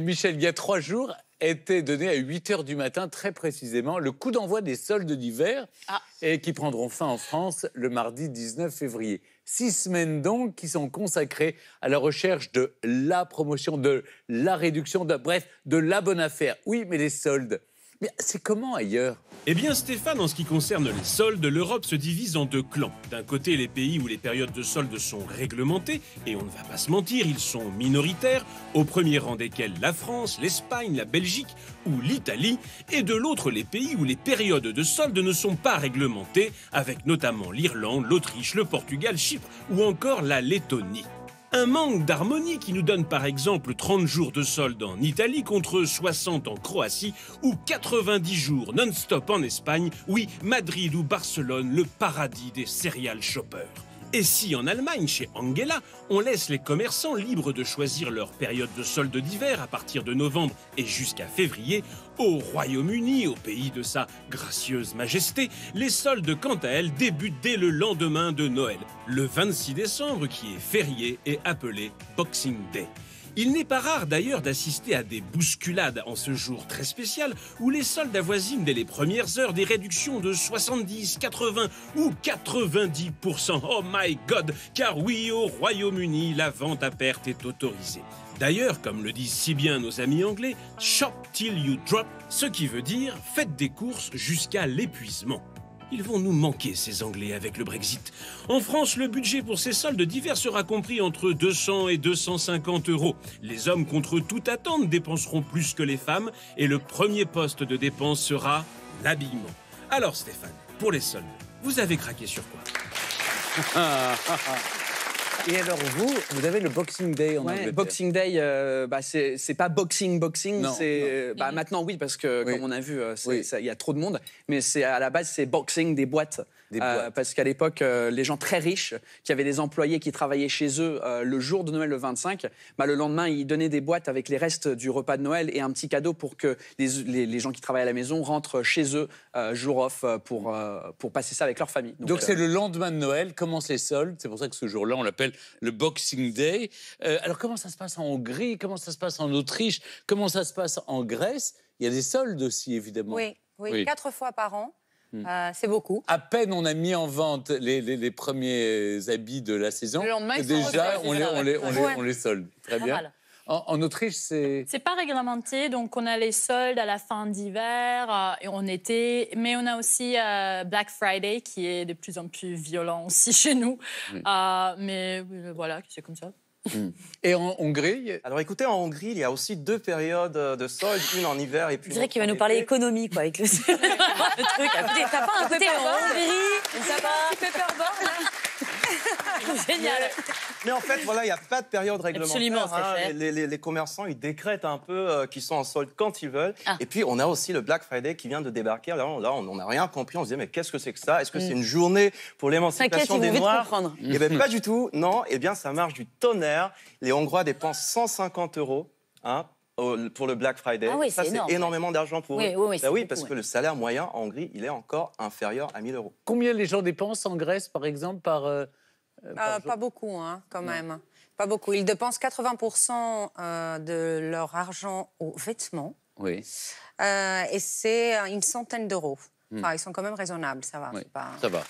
Michel, il y a 3 jours, était donné à 8 h du matin, très précisément, le coup d'envoi des soldes d'hiver et qui prendront fin en France le mardi 19 février. 6 semaines donc qui sont consacrées à la recherche de la promotion, de la réduction, bref, de la bonne affaire. Oui, mais les soldes, mais c'est comment ailleurs ? Eh bien Stéphane, en ce qui concerne les soldes, l'Europe se divise en deux clans. D'un côté, les pays où les périodes de soldes sont réglementées, et on ne va pas se mentir, ils sont minoritaires, au premier rang desquels la France, l'Espagne, la Belgique ou l'Italie, et de l'autre les pays où les périodes de soldes ne sont pas réglementées, avec notamment l'Irlande, l'Autriche, le Portugal, Chypre ou encore la Lettonie. Un manque d'harmonie qui nous donne par exemple 30 jours de solde en Italie contre 60 en Croatie ou 90 jours non-stop en Espagne, oui, Madrid ou Barcelone, le paradis des serial shoppers. Et si en Allemagne, chez Angela, on laisse les commerçants libres de choisir leur période de solde d'hiver à partir de novembre et jusqu'à février, au Royaume-Uni, au pays de sa gracieuse majesté, les soldes, quant à elles, débutent dès le lendemain de Noël, le 26 décembre, qui est férié et appelé Boxing Day. Il n'est pas rare d'ailleurs d'assister à des bousculades en ce jour très spécial où les soldes avoisinent dès les premières heures des réductions de 70, 80 ou 90%. Oh my God! Car oui, au Royaume-Uni, la vente à perte est autorisée. D'ailleurs, comme le disent si bien nos amis anglais, shop till you drop, ce qui veut dire faites des courses jusqu'à l'épuisement. Ils vont nous manquer, ces Anglais, avec le Brexit. En France, le budget pour ces soldes d'hiver sera compris entre 200 et 250 €. Les hommes, contre toute attente, dépenseront plus que les femmes et le premier poste de dépense sera l'habillement. Alors Stéphane, pour les soldes, vous avez craqué sur quoi? Et alors vous avez le Boxing Day en Angleterre. Boxing Day, c'est pas boxing, Non, c'est maintenant oui parce que comme on a vu, il y a trop de monde, mais c'est à la base c'est boxing des boîtes. Parce qu'à l'époque, les gens très riches qui avaient des employés qui travaillaient chez eux le jour de Noël le 25, le lendemain ils donnaient des boîtes avec les restes du repas de Noël et un petit cadeau pour que les gens qui travaillent à la maison rentrent chez eux jour off pour passer ça avec leur famille. Donc c'est le lendemain de Noël, commencent les soldes, c'est pour ça que ce jour-là on l'appelle le Boxing Day. Alors comment ça se passe en Hongrie, comment ça se passe en Autriche, comment ça se passe en Grèce? Il y a des soldes aussi évidemment. Oui. 4 fois par an. C'est beaucoup. À peine on a mis en vente les premiers habits de la saison, le lendemain, déjà on les solde. Très bien. Mal. En Autriche, c'est pas réglementé, donc on a les soldes à la fin d'hiver et en été, mais on a aussi Black Friday qui est de plus en plus violent aussi chez nous. Mais voilà, c'est comme ça. Et en Hongrie? Alors écoutez, en Hongrie, il y a aussi 2 périodes de soldes, une en hiver et puis... Je dirais qu'il va nous parler économie, quoi, avec le truc. T'as pas un côté en Hongrie? T'as pas un paperboard, là? Génial. Mais en fait, voilà, il n'y a pas de période réglementaire. Absolument, c'est cher. Les commerçants, ils décrètent un peu qu'ils sont en solde quand ils veulent. Et puis, on a aussi le Black Friday qui vient de débarquer. Là, on n'a rien compris. On se disait, mais qu'est-ce que c'est que ça? Est-ce que c'est une journée pour l'émancipation des Noirs? Eh bien, pas du tout. Non, eh bien, ça marche du tonnerre. Les Hongrois dépensent 150 € pour le Black Friday. Ah oui, ça, c'est énormément d'argent pour eux. Oui, parce que le salaire moyen en Hongrie, il est encore inférieur à 1 000 €. Combien les gens dépensent en Grèce, par exemple, par jour? Pas beaucoup, quand même. Pas beaucoup. Ils dépensent 80% de leur argent aux vêtements. Oui. Et c'est une centaine d'euros. Enfin, ils sont quand même raisonnables, ça va. Oui, Pas... ça va.